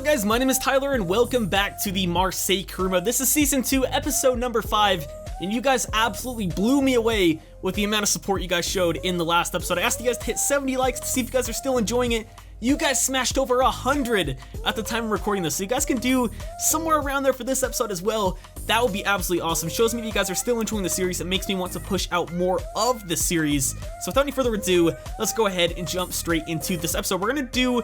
up guys, my name is Tyler and welcome back to the Marseille Career Mode. This is Season 2, Episode number 5, and you guys absolutely blew me away with the amount of support you guys showed in the last episode. I asked you guys to hit 70 likes to see if you guys are still enjoying it. You guys smashed over 100 at the time of recording this, so you guys can do somewhere around there for this episode as well. That would be absolutely awesome. Shows me that you guys are still enjoying the series. It makes me want to push out more of the series. So without any further ado, let's go ahead and jump straight into this episode. We're going to do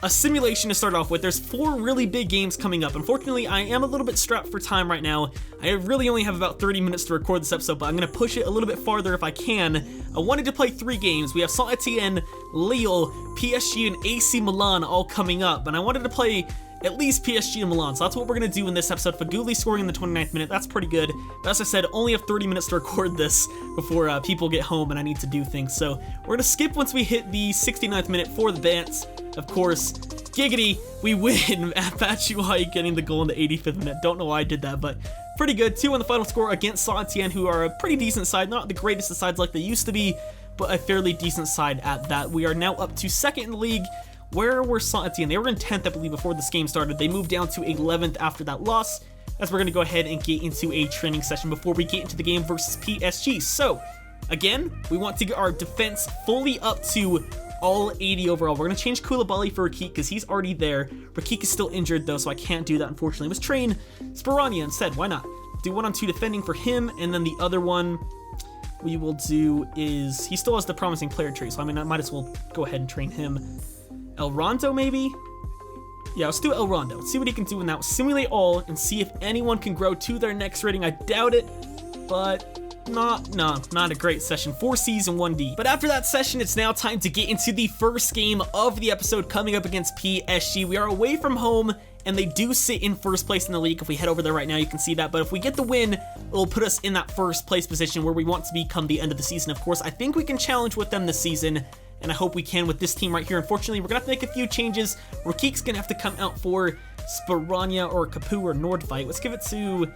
a simulation to start off with. There's 4 really big games coming up. Unfortunately, I am a little bit strapped for time right now. I really only have about 30 minutes to record this episode, but I'm going to push it a little bit farther if I can. I wanted to play 3 games. We have Saint-Etienne, Lille, PSG, and AC Milan all coming up, and I wanted to play at least PSG and Milan, so that's what we're going to do in this episode. Faguli scoring in the 29th minute, that's pretty good. But as I said, only have 30 minutes to record this before people get home and I need to do things. So we're going to skip once we hit the 69th minute for the Bants. Of course, giggity, we win. Batshuayi getting the goal in the 85th minute. Don't know why I did that, but pretty good. 2 on the final score against Saint-Etienne, who are a pretty decent side. Not the greatest of sides like they used to be, but a fairly decent side at that. We are now up to 2nd in the league. Where were Saint-Etienne? They were in 10th, I believe, before this game started. They moved down to 11th after that loss, as we're going to go ahead and get into a training session before we get into the game versus PSG. So, again, we want to get our defense fully up to all 80 overall. We're going to change Koulibaly for Rakik because he's already there. Rakik is still injured, though, so I can't do that, unfortunately. Let's train Spirania instead. Why not? Do 1-on-2 defending for him, and then the other one we will do is... He still has the promising player trait, so I mean, I might as well go ahead and train him. El Rondo, maybe? Yeah, let's do El Rondo. Let's see what he can do in that. Simulate all and see if anyone can grow to their next rating. I doubt it, but not a great session. 4 Cs and 1 D. But after that session, it's now time to get into the first game of the episode coming up against PSG. We are away from home, and they do sit in first place in the league. If we head over there right now, you can see that. But if we get the win, it'll put us in that first place position where we want to become the end of the season. Of course, I think we can challenge with them this season, and I hope we can with this team right here. Unfortunately, we're going to have to make a few changes. Rakik's going to have to come out for Spirania or Capu or Nordvite. Let's give it to...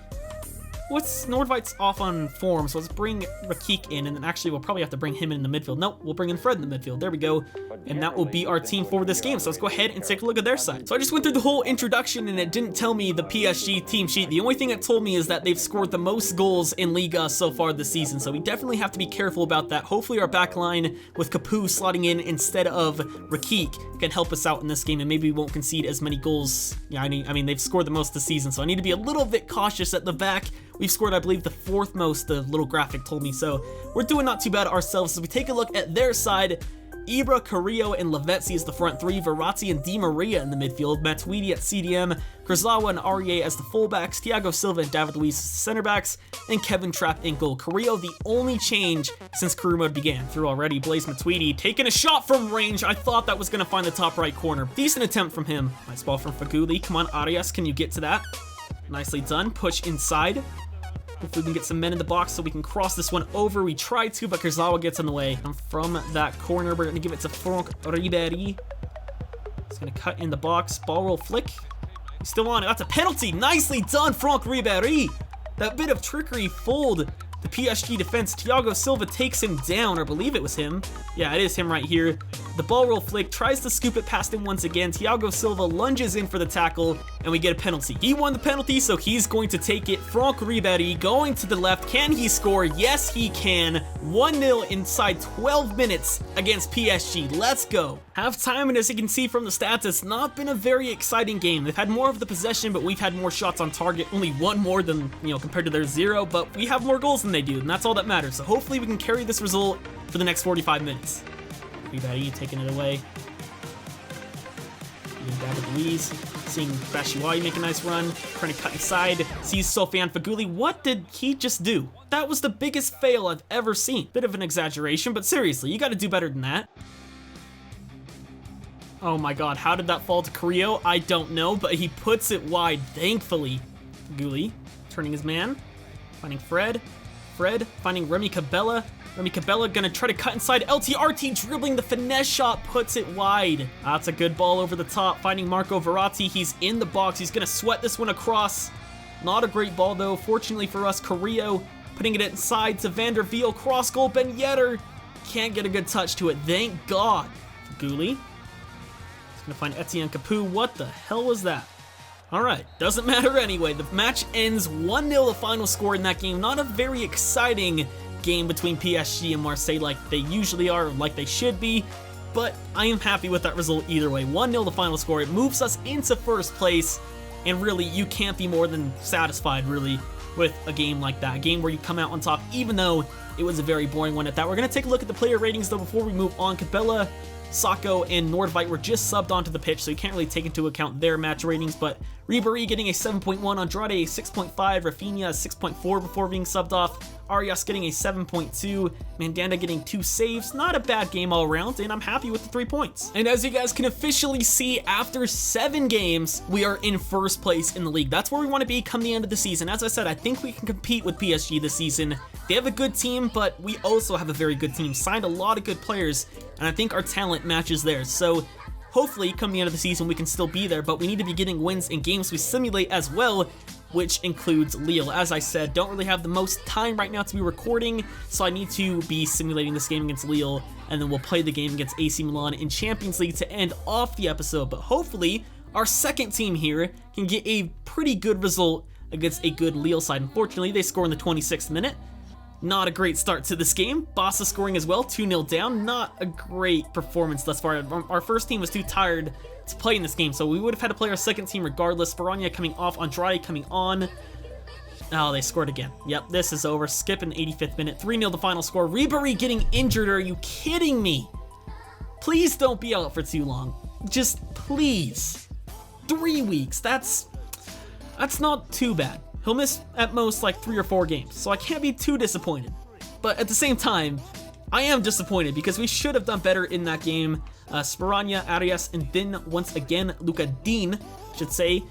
Nordvite's off on form, so let's bring Rakik in, and then actually we'll probably have to bring him in the midfield. Nope, we'll bring in Fred in the midfield. There we go. And that will be our team for this game. So let's go ahead and take a look at their side. So I just went through the whole introduction, and it didn't tell me the PSG team sheet. The only thing it told me is that they've scored the most goals in Liga so far this season, so we definitely have to be careful about that. Hopefully our back line with Capu slotting in instead of Rakik can help us out in this game, and maybe we won't concede as many goals. Yeah, I mean they've scored the most this season, so I need to be a little bit cautious at the back. We've scored, I believe, the 4th most, the little graphic told me, so we're doing not too bad ourselves. So we take a look at their side. Ibra, Carrillo, and Lavezzi as the front 3, Verratti and Di Maria in the midfield, Matuidi at CDM, Kurzawa and Aurier as the fullbacks, Thiago Silva and David Luiz as the center backs, and Kevin Trapp in goal. Carrillo, the only change since career mode began. Through already, Blaise Matuidi taking a shot from range. I thought that was going to find the top right corner. Decent attempt from him. Nice ball from Faguli. Come on, Arias, can you get to that? Nicely done. Push inside. Hopefully we can get some men in the box so we can cross this one over. We try to, but Kurzawa gets in the way. And from that corner, we're going to give it to Franck Ribéry. He's going to cut in the box. Ball roll flick. He's still on it. That's a penalty. Nicely done, Franck Ribéry. That bit of trickery fooled the PSG defense. Thiago Silva takes him down, or I believe it was him. Yeah, it is him right here. The ball roll flick, tries to scoop it past him once again. Thiago Silva lunges in for the tackle, and we get a penalty. He won the penalty, so he's going to take it. Franck Ribéry going to the left. Can he score? Yes, he can. 1-0 inside 12 minutes against PSG. Let's go. Halftime, and as you can see from the stats, it's not been a very exciting game. They've had more of the possession, but we've had more shots on target. Only 1 more than, compared to their 0, but we have more goals than they do, and that's all that matters. So hopefully we can carry this result for the next 45 minutes. Ribéry taking it away. David Luiz, seeing Batshuayi make a nice run, trying to cut inside, sees Sofiane Faguli. What did he just do? That was the biggest fail I've ever seen. Bit of an exaggeration, but seriously, you gotta do better than that. Oh my god, how did that fall to Carrillo? I don't know, but he puts it wide, thankfully. Faguli, turning his man, finding Fred. Fred, finding Remy Cabella. Remy Cabella gonna try to cut inside. LTRT dribbling the finesse shot, puts it wide. That's a good ball over the top, finding Marco Verratti. He's in the box. He's gonna sweat this one across. Not a great ball though. Fortunately for us, Carrillo putting it inside to Van der Veel. Cross goal, Ben Yedder can't get a good touch to it. Thank God. Faguli Gonna find Etienne Capoue. What the hell was that? Alright, doesn't matter anyway. The match ends 1-0, the final score in that game. Not a very exciting game between PSG and Marseille like they usually are, like they should be, but I am happy with that result either way. 1-0 the final score. It moves us into first place, and really, you can't be more than satisfied, really, with a game like that. A game where you come out on top, even though it was a very boring one at that. We're going to take a look at the player ratings, though, before we move on. Capella, Sacco, and Nordveit were just subbed onto the pitch, so you can't really take into account their match ratings, but Ribéry getting a 7.1, Andrade a 6.5, Rafinha a 6.4 before being subbed off, Arias getting a 7.2, Mandanda getting 2 saves. Not a bad game all around, and I'm happy with the 3 points. And as you guys can officially see, after 7 games, we are in first place in the league. That's where we want to be come the end of the season. As I said, I think we can compete with PSG this season. They have a good team, but we also have a very good team. Signed a lot of good players, and I think our talent matches theirs. So hopefully, come the end of the season, we can still be there, but we need to be getting wins in games we simulate as well, which includes Lille. As I said, don't really have the most time right now to be recording, so I need to be simulating this game against Lille, and then we'll play the game against AC Milan in Champions League to end off the episode. But hopefully, our second team here can get a pretty good result against a good Lille side. Unfortunately, they score in the 26th minute. Not a great start to this game. Bassa scoring as well, 2-0 down. Not a great performance thus far. Our first team was too tired to play in this game, so we would have had to play our second team regardless. Sparagna coming off, Andrade coming on. Oh, they scored again. Yep, this is over. Skip in the 85th minute. 3-0 the final score. Ribéry getting injured. Are you kidding me? Please don't be out for too long. Just please. 3 weeks. That's not too bad. He'll miss at most like 3 or 4 games, so I can't be too disappointed. But at the same time, I am disappointed because we should have done better in that game. Sparagna, Arias, and then once again, Luca Dean, should say,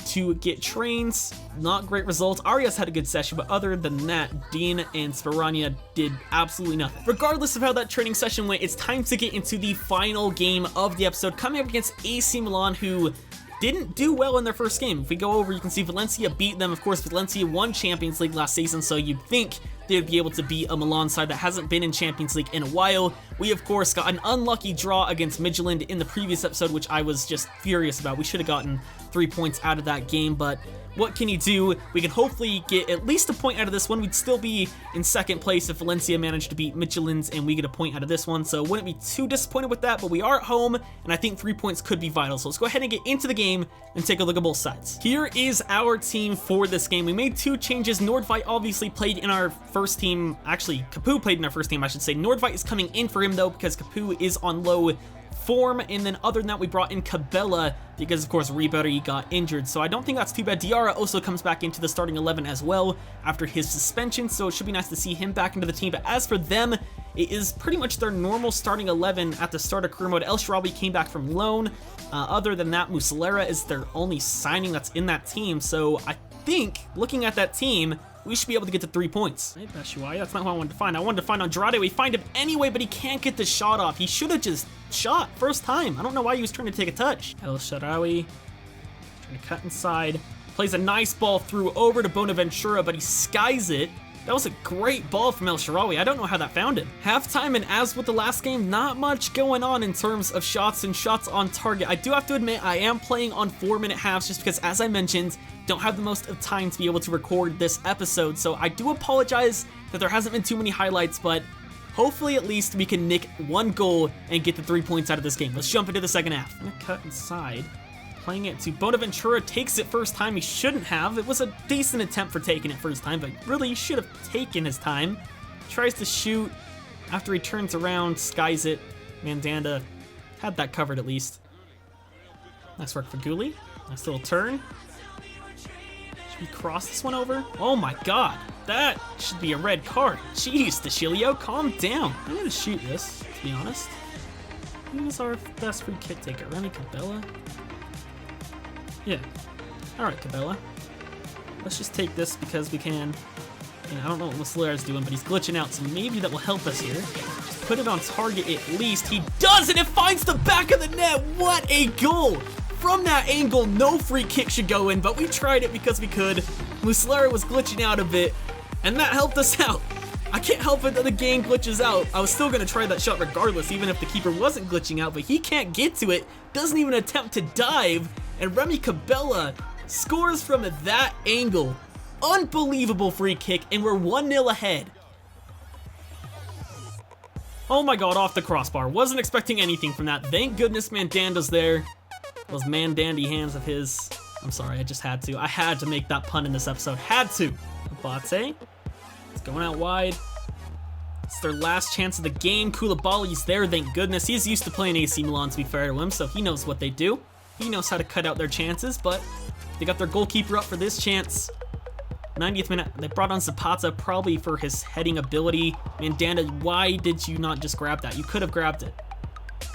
to get trains. Not great results. Arias had a good session, but other than that, Dean and Sparagna did absolutely nothing. Regardless of how that training session went, it's time to get into the final game of the episode, coming up against AC Milan, who didn't do well in their first game. If we go over, you can see Valencia beat them. Of course, Valencia won Champions League last season, so you'd think they'd be able to beat a Milan side that hasn't been in Champions League in a while. We, of course, got an unlucky draw against Midtjylland in the previous episode, which I was just furious about. We should have gotten 3 points out of that game, but what can you do? We can hopefully get at least a point out of this one. We'd still be in second place if Valencia managed to beat Midtjylland and we get a point out of this one, so wouldn't be too disappointed with that, but we are at home, and I think 3 points could be vital. So let's go ahead and get into the game and take a look at both sides. Here is our team for this game. We made 2 changes. Nordveit obviously played in our first team. Actually, Capoue played in our first team, I should say. Nordveit is coming in for him, though, because Capoue is on low form, and then other than that, we brought in Cabella because, of course, Ribéry got injured, so I don't think that's too bad. Diarra also comes back into the starting 11 as well after his suspension, so it should be nice to see him back into the team. But as for them, it is pretty much their normal starting 11 at the start of career mode. El Shaarawy came back from loan. Other than that, Muslera is their only signing that's in that team, so I think, looking at that team, we should be able to get to 3 points. Hey, Batshuayi, that's not what I wanted to find. I wanted to find Andrade. We find him anyway, but he can't get the shot off. He should have just shot first time. I don't know why he was trying to take a touch. El Shaarawy trying to cut inside. Plays a nice ball through over to Bonaventura, but he skies it. That was a great ball from El Shaarawy. I don't know how that found him. Halftime, and as with the last game, not much going on in terms of shots and shots on target. I do have to admit, I am playing on 4-minute halves just because, as I mentioned, don't have the most of time to be able to record this episode. So I do apologize that there hasn't been too many highlights, but hopefully at least we can nick 1 goal and get the 3 points out of this game. Let's jump into the second half. I'm gonna cut inside. Playing it to Bonaventura, takes it first time. He shouldn't have. It was a decent attempt for taking it first time, but really he should have taken his time. Tries to shoot. After he turns around, skies it. Mandanda had that covered at least. Nice work for Gulli. Nice little turn. Should we cross this one over? Oh my god. That should be a red card. Jeez, DeCilio, calm down. I'm gonna shoot this, to be honest. Who was our best free kick taker? Remy Cabella? Yeah. Alright, Cabella. Let's just take this because we can. And I don't know what Muslera's doing, but he's glitching out, so maybe that will help us here. Just put it on target at least. He does, and it finds the back of the net. What a goal! From that angle, no free kick should go in, but we tried it because we could. Muslera was glitching out a bit, and that helped us out. I can't help it that the game glitches out. I was still going to try that shot regardless, even if the keeper wasn't glitching out, but he can't get to it, doesn't even attempt to dive, and Remy Cabella scores from that angle. Unbelievable free kick, and we're 1-0 ahead. Oh my god, off the crossbar. Wasn't expecting anything from that. Thank goodness Mandanda's there. Those man-dandy hands of his. I'm sorry, I just had to. I had to make that pun in this episode. Had to. Abate. It's going out wide. It's their last chance of the game. Koulibaly's there, thank goodness. He's used to playing AC Milan, to be fair to him, so he knows what they do. He knows how to cut out their chances, but they got their goalkeeper up for this chance. 90th minute, they brought on Zapata probably for his heading ability. Mandanda, why did you not just grab that? You could have grabbed it.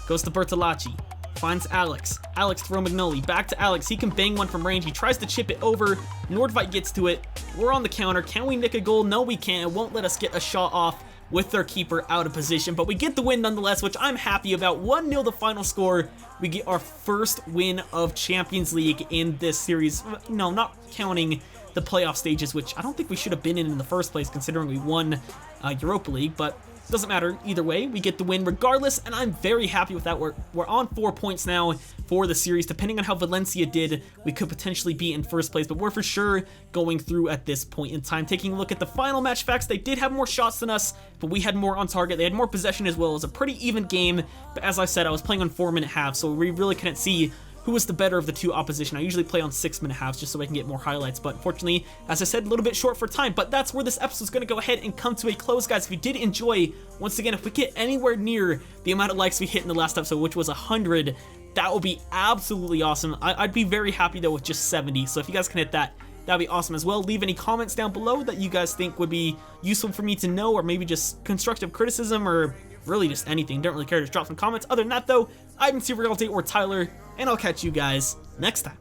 Goes to Bertolacci. Finds Alex. Alex to Romagnoli. Back to Alex. He can bang one from range. He tries to chip it over. Nordveit gets to it. We're on the counter. Can we nick a goal? No, we can't. It won't let us get a shot off with their keeper out of position, but we get the win nonetheless, which I'm happy about. 1-0 the final score. We get our first win of Champions League in this series. No, not counting the playoff stages, which I don't think we should have been in the first place considering we won Europa League, but doesn't matter either way. We get the win regardless, and I'm very happy with that. We're on 4 points now for the series. Depending on how Valencia did, we could potentially be in first place, but we're for sure going through at this point in time. Taking a look at the final match facts, they did have more shots than us, but we had more on target. They had more possession as well. It was a pretty even game, but as I said, I was playing on 4-minute halves, so we really couldn't see who was the better of the two opposition. I usually play on 6-minute halves just so I can get more highlights, but unfortunately, as I said, a little bit short for time, but that's where this episode is going to go ahead and come to a close, guys. If you did enjoy, once again, if we get anywhere near the amount of likes we hit in the last episode, which was 100, that would be absolutely awesome. I'd be very happy though with just 70, so if you guys can hit that, that'd be awesome as well. Leave any comments down below that you guys think would be useful for me to know, or maybe just constructive criticism, or really just anything. Don't really care, just drop some comments. Other than that though, I've been TRayALLDay or Tyler, and I'll catch you guys next time.